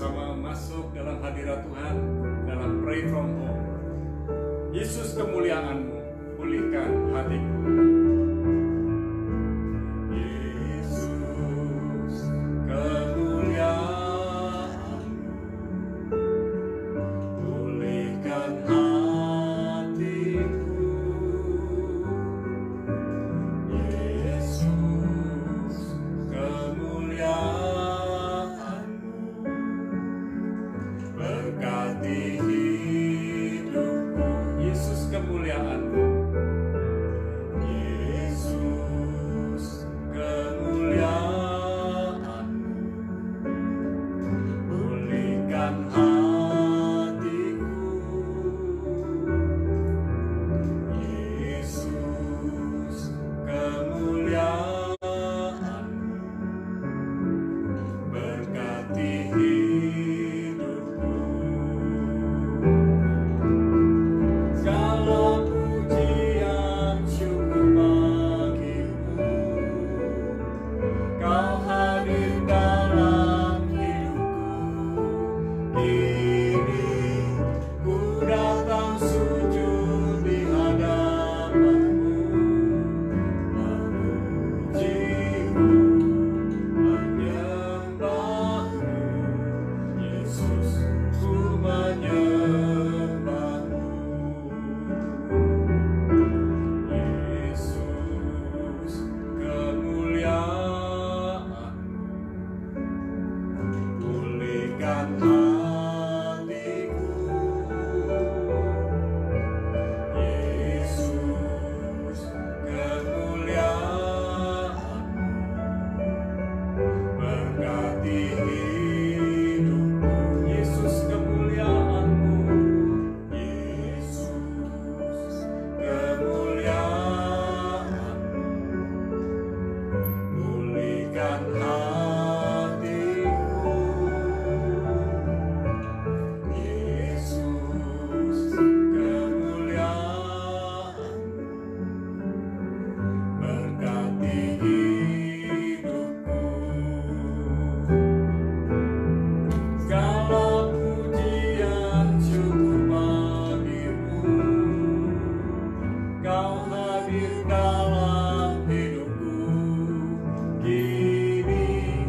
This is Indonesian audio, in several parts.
sama-sama masuk dalam hadirat Tuhan dalam Pray From Home. Yesus, kemuliaan-Mu, pulihkan hatiku. Yesus, kemuliaan-Mu, pulihkan hatiku. Yesus, kemuliaan-Mu, berkati hidupku. Yesus, kemuliaan-Mu. Yesus, kemuliaan-Mu, pulihkan hatiku. Yesus, kemuliaan-Mu, berkati hidupku. Segala pujian syukur bagimu, Kau hadir dalam hidupku. Kini ku datang sujud di hadapan-Mu, memuji-Mu, menyembah-Mu. Yesus, ku menyembah-Mu. Yesus, kemuliaan-Mu, pulihkan hatiku. Yesus, kemuliaan-Mu, berkati hidupku. Yesus, kemuliaan-Mu. Yesus, kemuliaan-Mu, pulihkan hatiku. Yesus, kemuliaan-Mu, berkati hidupku. Segala pujian syukur bagimu, Kau hadir dalam hidupku. Kini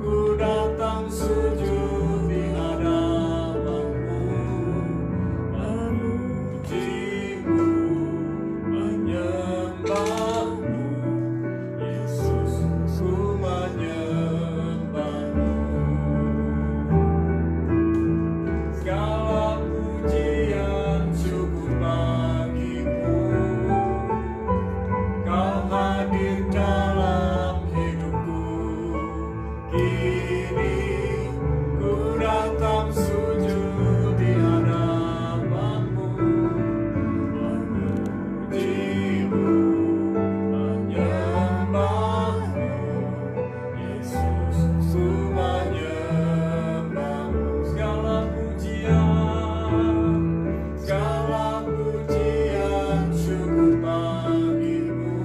ku datang sujud di hadapan-Mu, memuji-Mu, menyembah-Mu. Yesus, ku menyembah-Mu. Segala pujian syukur bagimu, Kau hadir dalam hidupku. Kini ku datang sujud di hadapan-Mu, memuji-Mu, menyembah-Mu. Yesus, ku menyembah-Mu. Segala pujian syukur bagimu,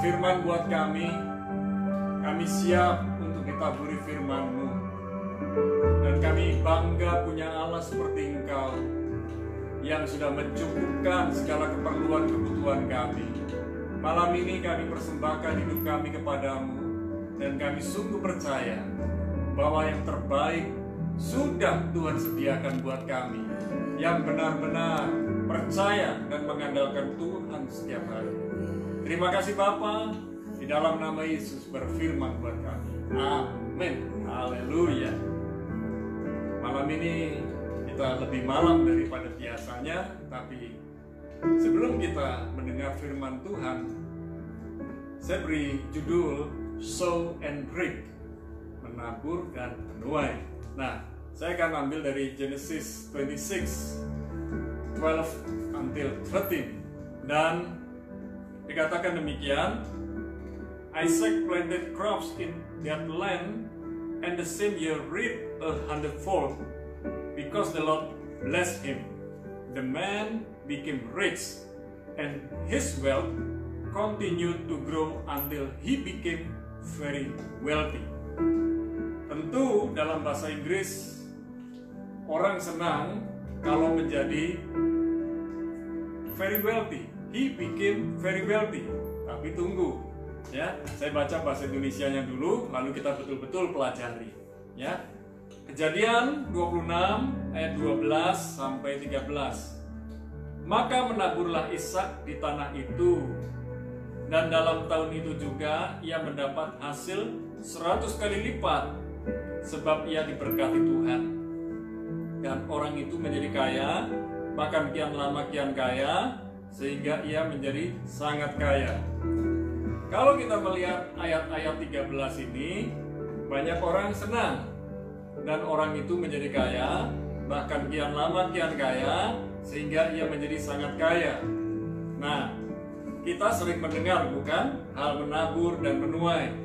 berfirman buat kami siap untuk ditaburi firman-Mu. Dan kami bangga punya Allah seperti Engkau yang sudah mencukupkan segala keperluan-kebutuhan kami. Malam ini kami persembahkan hidup kami kepadamu, dan kami sungguh percaya bahwa yang terbaik sudah Tuhan sediakan buat kami, yang benar-benar percaya dan mengandalkan Tuhan setiap hari. Terima kasih Bapa, di dalam nama Yesus berfirman buat kami. Amin. Haleluya. Malam ini kita lebih malam daripada biasanya, tapi sebelum kita mendengar firman Tuhan, saya beri judul Sow and Reap, menabur dan menuai. Nah, saya akan ambil dari Genesis 26, 12 until 13. Dan dikatakan demikian, Isaac planted crops in that land, and the same year reaped 100-fold, because the Lord blessed him. The man became rich, and his wealth continued to grow until he became very wealthy. Tentu dalam bahasa Inggris orang senang kalau menjadi very wealthy. He became very wealthy. Tapi tunggu, ya. Saya baca bahasa Indonesianya dulu, lalu kita betul-betul pelajari, ya. Kejadian 26 ayat 12 sampai 13. Maka menaburlah Ishak di tanah itu, dan dalam tahun itu juga ia mendapat hasil 100 kali lipat, sebab ia diberkati Tuhan. Dan orang itu menjadi kaya, bahkan kian lama kian kaya, sehingga ia menjadi sangat kaya. Kalau kita melihat ayat-ayat 13 ini, banyak orang senang, dan orang itu menjadi kaya, bahkan kian lama kian kaya, sehingga ia menjadi sangat kaya. Nah, kita sering mendengar, bukan, hal menabur dan menuai.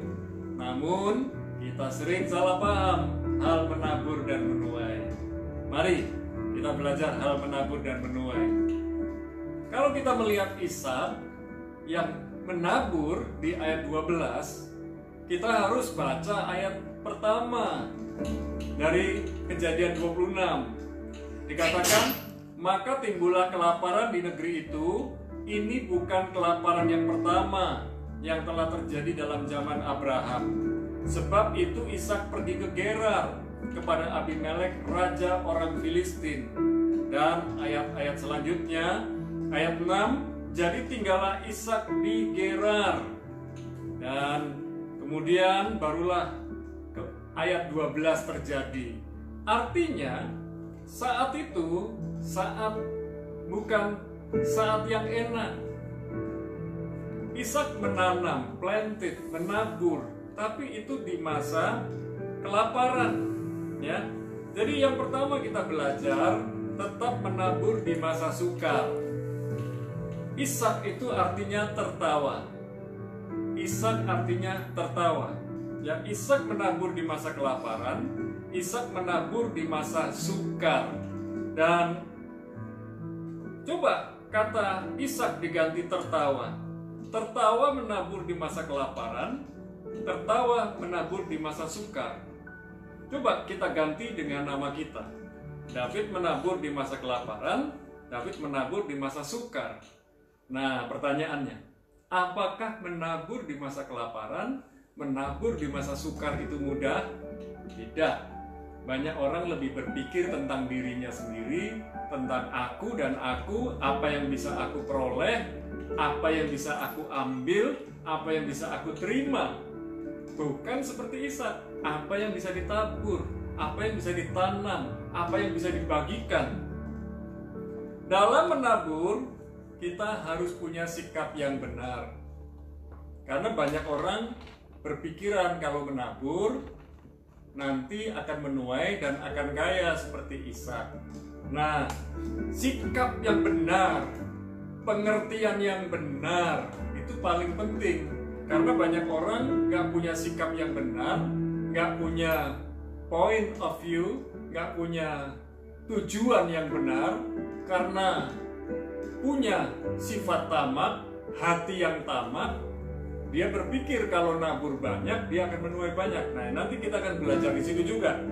Namun kita sering salah paham hal menabur dan menuai. Mari kita belajar hal menabur dan menuai. Kalau kita melihat Ishak yang menabur di ayat 12, kita harus baca ayat pertama dari Kejadian 26. Dikatakan, maka timbullah kelaparan di negeri itu. Ini bukan kelaparan yang pertama yang telah terjadi dalam zaman Abraham. Sebab itu Ishak pergi ke Gerar kepada Abimelek, raja orang Filistin. Dan ayat-ayat selanjutnya, ayat 6, jadi tinggallah Ishak di Gerar. Dan kemudian barulah ayat 12 terjadi. Artinya saat itu bukan saat yang enak. Ishak menanam, planted, menabur, tapi itu di masa kelaparan, ya. Jadi yang pertama kita belajar tetap menabur di masa sukar. Ishak itu artinya tertawa. Ishak artinya tertawa. Ya, Ishak menabur di masa kelaparan, Ishak menabur di masa sukar. Dan coba kata Ishak diganti tertawa. Tertawa menabur di masa kelaparan, tertawa menabur di masa sukar. Coba kita ganti dengan nama kita. David menabur di masa kelaparan, David menabur di masa sukar. Nah, pertanyaannya, apakah menabur di masa kelaparan, menabur di masa sukar itu mudah? Tidak. Banyak orang lebih berpikir tentang dirinya sendiri, tentang aku dan aku, apa yang bisa aku peroleh, apa yang bisa aku ambil, apa yang bisa aku terima. Bukan seperti Ishak, apa yang bisa ditabur, apa yang bisa ditanam, apa yang bisa dibagikan. Dalam menabur, kita harus punya sikap yang benar. Karena banyak orang berpikiran kalau menabur nanti akan menuai dan akan kaya seperti Ishak. Nah, sikap yang benar, pengertian yang benar itu paling penting. Karena banyak orang gak punya sikap yang benar, gak punya point of view, gak punya tujuan yang benar, karena punya sifat tamak, hati yang tamak, Dia berpikir kalau nabur banyak, dia akan menuai banyak. Nah, nanti kita akan belajar di situ juga.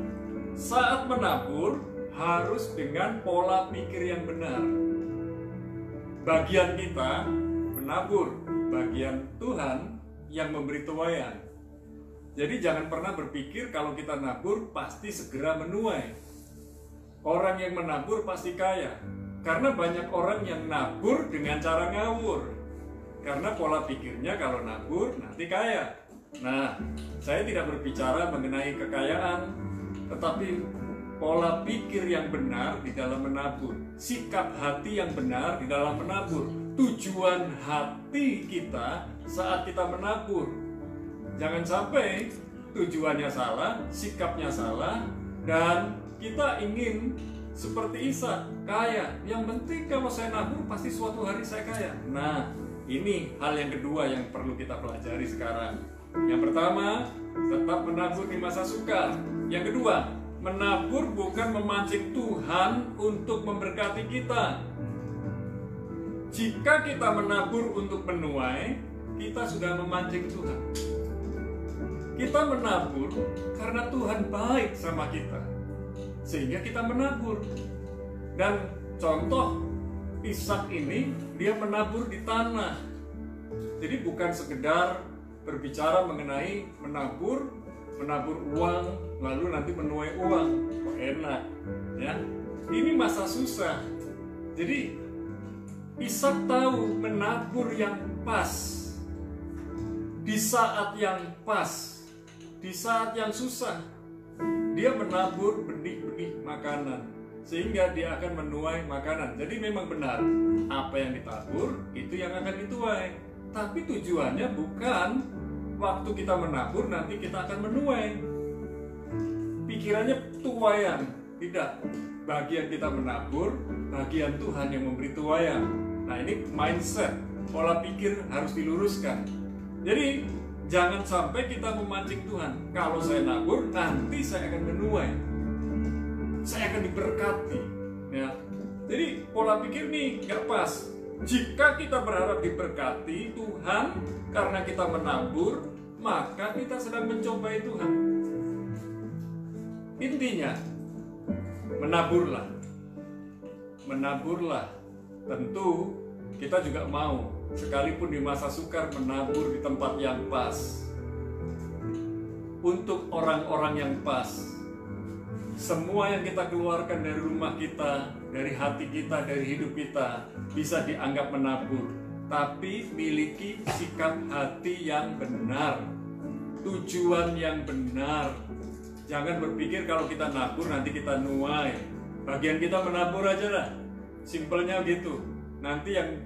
Saat menabur, harus dengan pola pikir yang benar. Bagian kita menabur, bagian Tuhan yang memberi tuaian. Jadi jangan pernah berpikir kalau kita nabur pasti segera menuai. Orang yang menabur pasti kaya. Karena banyak orang yang nabur dengan cara ngawur. Karena pola pikirnya kalau nabur nanti kaya. Nah, saya tidak berbicara mengenai kekayaan, tetapi pola pikir yang benar di dalam menabur, sikap hati yang benar di dalam menabur, tujuan hati kita saat kita menabur. Jangan sampai tujuannya salah, sikapnya salah, dan kita ingin seperti Ishak, kaya. Yang penting kalau saya nabur pasti suatu hari saya kaya. Nah, ini hal yang kedua yang perlu kita pelajari sekarang. Yang pertama, tetap menabur di masa sukar. Yang kedua, menabur bukan memancing Tuhan untuk memberkati kita. Jika kita menabur untuk menuai, kita sudah memancing Tuhan. Kita menabur karena Tuhan baik sama kita, sehingga kita menabur. Dan contoh Ishak ini, dia menabur di tanah. Jadi bukan sekedar berbicara mengenai menabur uang, lalu nanti menuai uang. Kok enak, ya? Ini masa susah. Jadi Ishak tahu menabur yang pas, di saat yang pas, di saat yang susah. Dia menabur benih-benih makanan, sehingga dia akan menuai makanan. Jadi memang benar, apa yang ditabur itu yang akan dituai. Tapi tujuannya bukan waktu kita menabur nanti kita akan menuai. Pikirannya tuaian, tidak. Bagian kita menabur, bagian Tuhan yang memberi tuaian. Nah, ini mindset, pola pikir harus diluruskan. Jadi jangan sampai kita memancing Tuhan. Kalau saya nabur, nanti saya akan menuai, saya akan diberkati, ya. Jadi pola pikir ini nggak pas. Jika kita berharap diberkati Tuhan karena kita menabur, maka kita sedang mencobai Tuhan. Intinya, menaburlah. Menaburlah. Tentu kita juga mau, sekalipun di masa sukar, menabur di tempat yang pas, untuk orang-orang yang pas. Semua yang kita keluarkan dari rumah kita, dari hati kita, dari hidup kita, bisa dianggap menabur. Tapi miliki sikap hati yang benar, tujuan yang benar. Jangan berpikir kalau kita nabur nanti kita nuai. Bagian kita menabur aja lah, simpelnya gitu. Nanti yang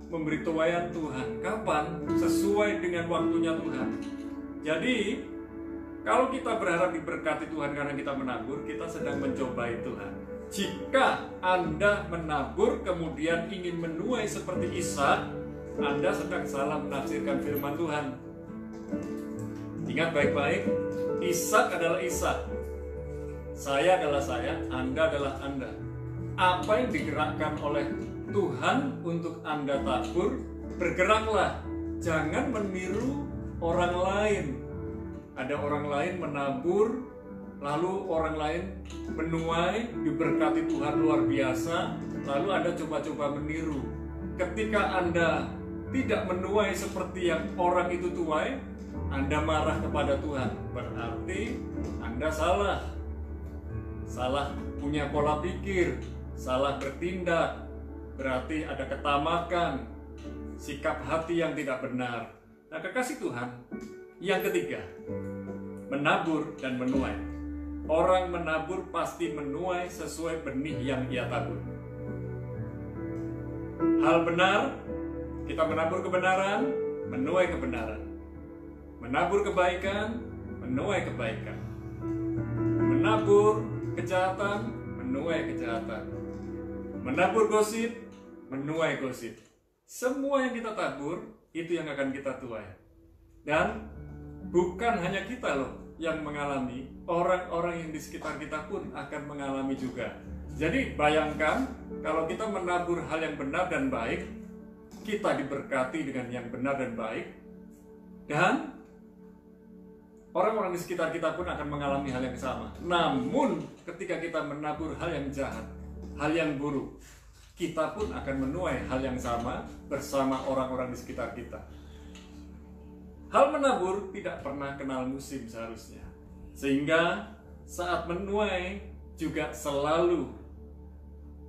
memberi tuaian Tuhan. Kapan? Sesuai dengan waktunya Tuhan. Jadi kalau kita berharap diberkati Tuhan karena kita menabur, kita sedang mencobai Tuhan. Jika Anda menabur kemudian ingin menuai seperti Ishak, Anda sedang salah menafsirkan firman Tuhan. Ingat baik-baik, Ishak adalah Ishak, saya adalah saya, Anda adalah Anda. Apa yang digerakkan oleh Tuhan untuk Anda tabur, bergeraklah. Jangan meniru orang lain. Ada orang lain menabur, lalu orang lain menuai, diberkati Tuhan luar biasa, lalu Anda coba-coba meniru. Ketika Anda tidak menuai seperti yang orang itu tuai, Anda marah kepada Tuhan. Berarti Anda salah. Salah punya pola pikir, salah bertindak. Berarti ada ketamakan, sikap hati yang tidak benar. Nah, kekasih Tuhan, yang ketiga, menabur dan menuai. Orang menabur pasti menuai sesuai benih yang ia tabur. Hal benar, kita menabur kebenaran, menuai kebenaran. Menabur kebaikan, menuai kebaikan. Menabur kejahatan, menuai kejahatan. Menabur gosip, menuai gosip. Semua yang kita tabur, itu yang akan kita tuai. Dan bukan hanya kita loh yang mengalami, orang-orang yang di sekitar kita pun akan mengalami juga. Jadi bayangkan kalau kita menabur hal yang benar dan baik, kita diberkati dengan yang benar dan baik, Dan orang-orang di sekitar kita pun akan mengalami hal yang sama. Namun ketika kita menabur hal yang jahat, hal yang buruk, kita pun akan menuai hal yang sama bersama orang-orang di sekitar kita. Hal menabur tidak pernah kenal musim seharusnya. Sehingga saat menuai juga selalu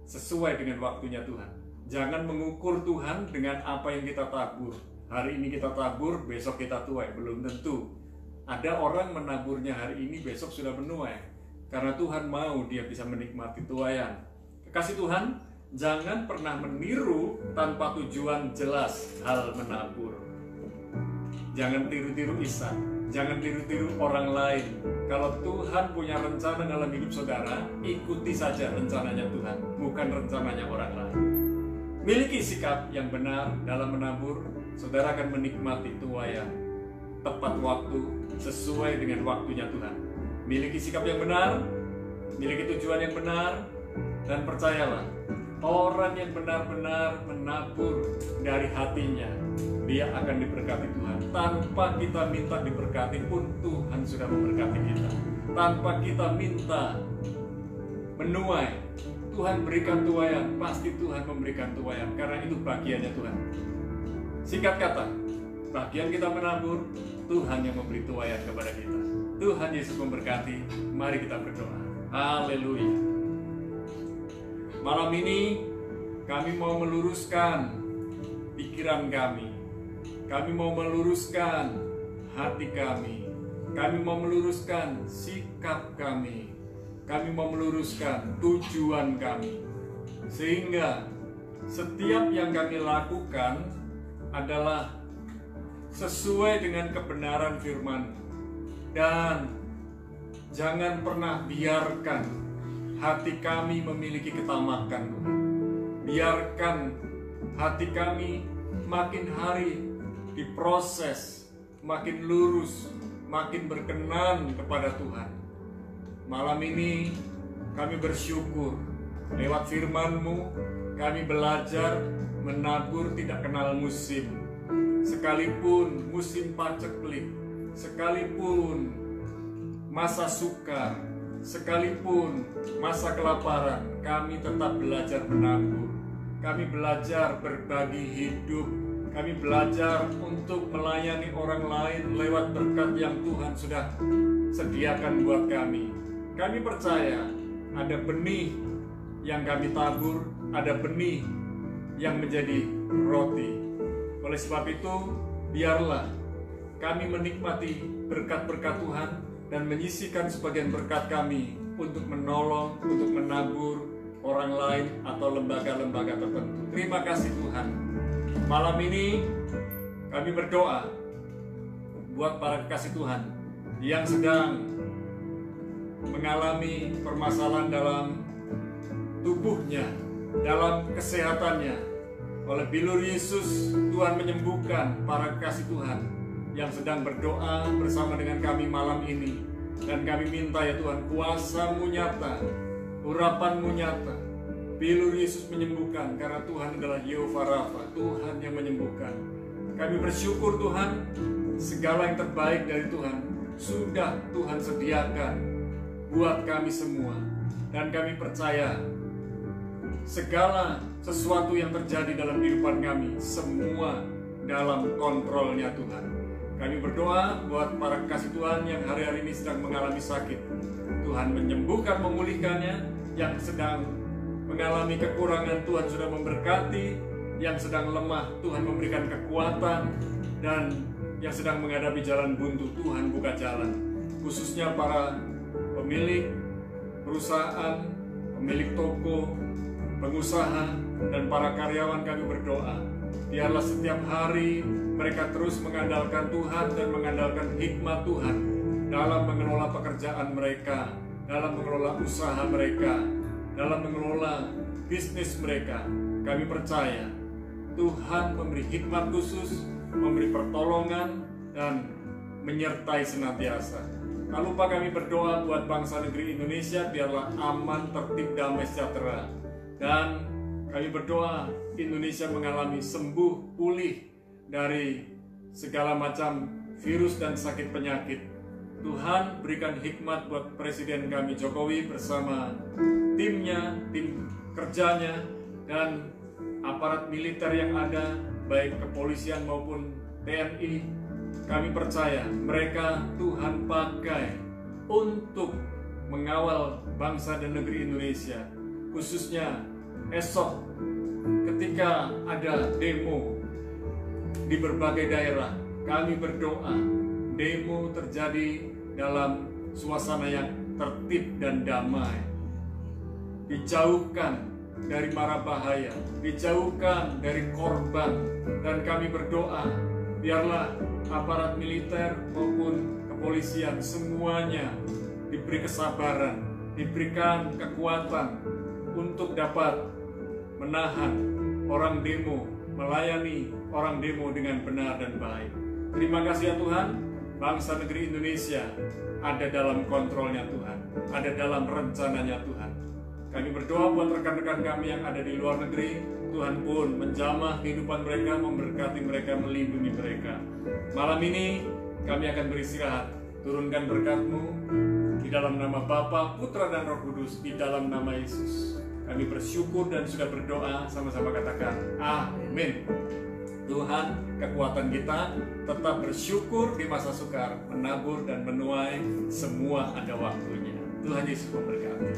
sesuai dengan waktunya Tuhan. Jangan mengukur Tuhan dengan apa yang kita tabur. Hari ini kita tabur, besok kita tuai. Belum tentu. Ada orang menaburnya hari ini, besok sudah menuai. Karena Tuhan mau dia bisa menikmati tuaian. Kekasih Tuhan, jangan pernah meniru tanpa tujuan jelas hal menabur. Jangan tiru-tiru Ishak, jangan tiru-tiru orang lain. Kalau Tuhan punya rencana dalam hidup saudara, ikuti saja rencananya Tuhan, bukan rencananya orang lain. Miliki sikap yang benar dalam menabur, saudara akan menikmati tuaian tepat waktu, sesuai dengan waktunya Tuhan. Miliki sikap yang benar, miliki tujuan yang benar, dan percayalah, orang yang benar-benar menabur dari hatinya, dia akan diberkati Tuhan. Tanpa kita minta diberkati pun Tuhan sudah memberkati kita. Tanpa kita minta menuai, Tuhan berikan tuaian. Pasti Tuhan memberikan tuaian, karena itu bagiannya Tuhan. Singkat kata, bagian kita menabur, Tuhan yang memberi tuaian kepada kita. Tuhan Yesus memberkati. Mari kita berdoa. Haleluya. Malam ini kami mau meluruskan pikiran kami. Kami mau meluruskan hati kami. Kami mau meluruskan sikap kami. Kami mau meluruskan tujuan kami. Sehingga setiap yang kami lakukan adalah sesuai dengan kebenaran firman. Dan jangan pernah biarkan hati kami memiliki ketamakan. Biarkan hati kami makin hari diproses, makin lurus, makin berkenan kepada Tuhan. Malam ini kami bersyukur lewat firman-Mu kami belajar menabur tidak kenal musim. Sekalipun musim paceklik, sekalipun masa sukar, sekalipun masa kelaparan, kami tetap belajar menabur. Kami belajar berbagi hidup. Kami belajar untuk melayani orang lain lewat berkat yang Tuhan sudah sediakan buat kami. Kami percaya ada benih yang kami tabur, ada benih yang menjadi roti. Oleh sebab itu, biarlah kami menikmati berkat-berkat Tuhan dan menyisihkan sebagian berkat kami untuk menolong, untuk menabur orang lain atau lembaga-lembaga tertentu. Terima kasih Tuhan. Malam ini kami berdoa buat para kekasih Tuhan yang sedang mengalami permasalahan dalam tubuhnya, dalam kesehatannya. Oleh bilur Yesus, Tuhan menyembuhkan para kekasih Tuhan yang sedang berdoa bersama dengan kami malam ini. Dan kami minta ya Tuhan, kuasa-Mu nyata, urapan-Mu nyata. Bilur Yesus menyembuhkan karena Tuhan adalah Yehova Rafa, Tuhan yang menyembuhkan. Kami bersyukur Tuhan, segala yang terbaik dari Tuhan sudah Tuhan sediakan buat kami semua. Dan kami percaya segala sesuatu yang terjadi dalam kehidupan kami, semua dalam kontrolnya Tuhan. Kami berdoa buat para kekasih Tuhan yang hari-hari ini sedang mengalami sakit. Tuhan menyembuhkan, memulihkannya. Yang sedang mengalami kekurangan, Tuhan sudah memberkati. Yang sedang lemah, Tuhan memberikan kekuatan. Dan yang sedang menghadapi jalan buntu, Tuhan buka jalan. Khususnya para pemilik perusahaan, pemilik toko, pengusaha, dan para karyawan, kami berdoa. Biarlah setiap hari mereka terus mengandalkan Tuhan dan mengandalkan hikmat Tuhan dalam mengelola pekerjaan mereka, dalam mengelola usaha mereka, dalam mengelola bisnis mereka. Kami percaya Tuhan memberi hikmat khusus, memberi pertolongan, dan menyertai senantiasa. Tak lupa kami berdoa buat bangsa negeri Indonesia, biarlah aman, tertib, damai, sejahtera. Dan kami berdoa Indonesia mengalami sembuh, pulih dari segala macam virus dan sakit penyakit. Tuhan berikan hikmat buat Presiden kami Jokowi bersama timnya, tim kerjanya, dan aparat militer yang ada, baik kepolisian maupun TNI. Kami percaya mereka Tuhan pakai untuk mengawal bangsa dan negeri Indonesia. Khususnya esok ketika ada demo di berbagai daerah, kami berdoa demo terjadi dalam suasana yang tertib dan damai, dijauhkan dari mara bahaya, dijauhkan dari korban. Dan kami berdoa biarlah aparat militer maupun kepolisian semuanya diberi kesabaran, diberikan kekuatan untuk dapat menahan orang demo, melayani orang demo dengan benar dan baik. Terima kasih ya Tuhan, bangsa negeri Indonesia ada dalam kontrolnya Tuhan, ada dalam rencananya Tuhan. Kami berdoa buat rekan-rekan kami yang ada di luar negeri, Tuhan pun menjamah kehidupan mereka, memberkati mereka, melindungi mereka. Malam ini kami akan beristirahat, turunkan berkat-Mu di dalam nama Bapa, Putra dan Roh Kudus, di dalam nama Yesus. Kami bersyukur dan sudah berdoa, sama-sama katakan amin. Tuhan, kekuatan kita tetap bersyukur di masa sukar, menabur dan menuai, semua ada waktunya. Tuhan Yesus memberkati.